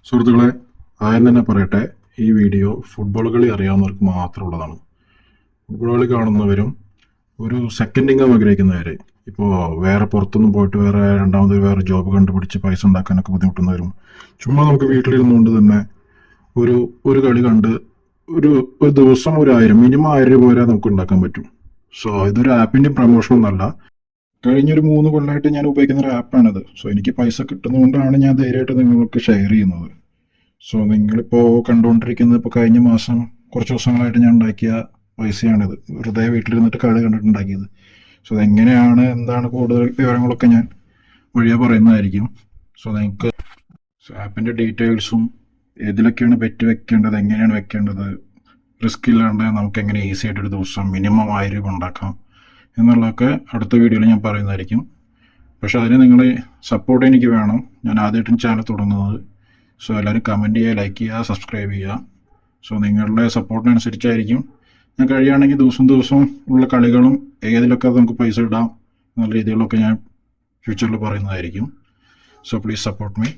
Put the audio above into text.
സുഹൃത്തുക്കളെ, ആദ്യം തന്നെ പറയട്ടെ, ഈ വീഡിയോ ഫുട്ബോൾ കളി അറിയാവുന്നവർക്ക് മാത്രമുള്ളതാണ്. ഫുട്ബോൾ കളി കാണുന്നവരും ഒരു സെക്കൻഡ് ഇൻകം ആഗ്രഹിക്കുന്നവർ, ഇപ്പോൾ വേറെ പുറത്തൊന്നും പോയിട്ട് വേറെ ജോബ് കണ്ടുപിടിച്ച് പൈസ ഉണ്ടാക്കാനൊക്കെ ബുദ്ധിമുട്ടുന്നവരും, ചുമ്മാ നമുക്ക് വീട്ടിലിരുന്നുകൊണ്ട് തന്നെ ഒരു ഒരു കളി കണ്ട് ഒരു ഒരു ദിവസം മിനിമം 1000 രൂപ വരെ നമുക്ക് ഉണ്ടാക്കാൻ പറ്റും. സോ ഇതൊരു ആപ്പിൻ്റെ പ്രൊമോഷനൊന്നുമല്ല. കഴിഞ്ഞൊരു 3 കൊല്ലമായിട്ട് ഞാൻ ഉപയോഗിക്കുന്ന ഒരു ആപ്പാണിത്. സോ എനിക്ക് പൈസ കിട്ടുന്നതുകൊണ്ടാണ് ഞാൻ ധൈര്യമായിട്ട് നിങ്ങൾക്ക് ഷെയർ ചെയ്യുന്നത്. സോ നിങ്ങളിപ്പോൾ കണ്ടുകൊണ്ടിരിക്കുന്നത് ഇപ്പോൾ കഴിഞ്ഞ മാസം കുറച്ച് ദിവസങ്ങളായിട്ട് ഞാൻ ഉണ്ടാക്കിയ പൈസയാണിത്. വെറുതെ വീട്ടിലിരുന്നിട്ട് കളി കണ്ടിട്ടുണ്ടാക്കിയത്. സോ അതെങ്ങനെയാണ്, എന്താണ് കൂടുതൽ വിവരങ്ങളൊക്കെ ഞാൻ വഴിയെ പറയുന്നതായിരിക്കും. സോ നിങ്ങൾക്ക് ആപ്പിൻ്റെ ഡീറ്റെയിൽസും ഏതിലൊക്കെയാണ് ബെറ്റ് വെക്കേണ്ടത്, എങ്ങനെയാണ് വെക്കേണ്ടത്, റിസ്ക് ഇല്ലാണ്ട് നമുക്ക് എങ്ങനെ ഈസി ആയിട്ട് ഒരു ദിവസം മിനിമം 1000 രൂപ ഉണ്ടാക്കാം എന്നുള്ളതൊക്കെ അടുത്ത വീഡിയോയിൽ ഞാൻ പറയുന്നതായിരിക്കും. പക്ഷേ അതിന് നിങ്ങൾ സപ്പോർട്ട് എനിക്ക് വേണം. ഞാൻ ആദ്യമായിട്ടും ചാനൽ തുടങ്ങുന്നത്. സോ എല്ലാവരും കമൻറ്റ് ചെയ്യുക, ലൈക്ക് ചെയ്യുക, സബ്സ്ക്രൈബ് ചെയ്യുക. സോ നിങ്ങളുടെ സപ്പോർട്ടിനനുസരിച്ചായിരിക്കും ഞാൻ കഴിയുകയാണെങ്കിൽ ദിവസം ഉള്ള കളികളും ഏതിലൊക്കെ നമുക്ക് പൈസ ഇടാം എന്നുള്ള രീതികളൊക്കെ ഞാൻ ഫ്യൂച്ചറിൽ പറയുന്നതായിരിക്കും. So please support me.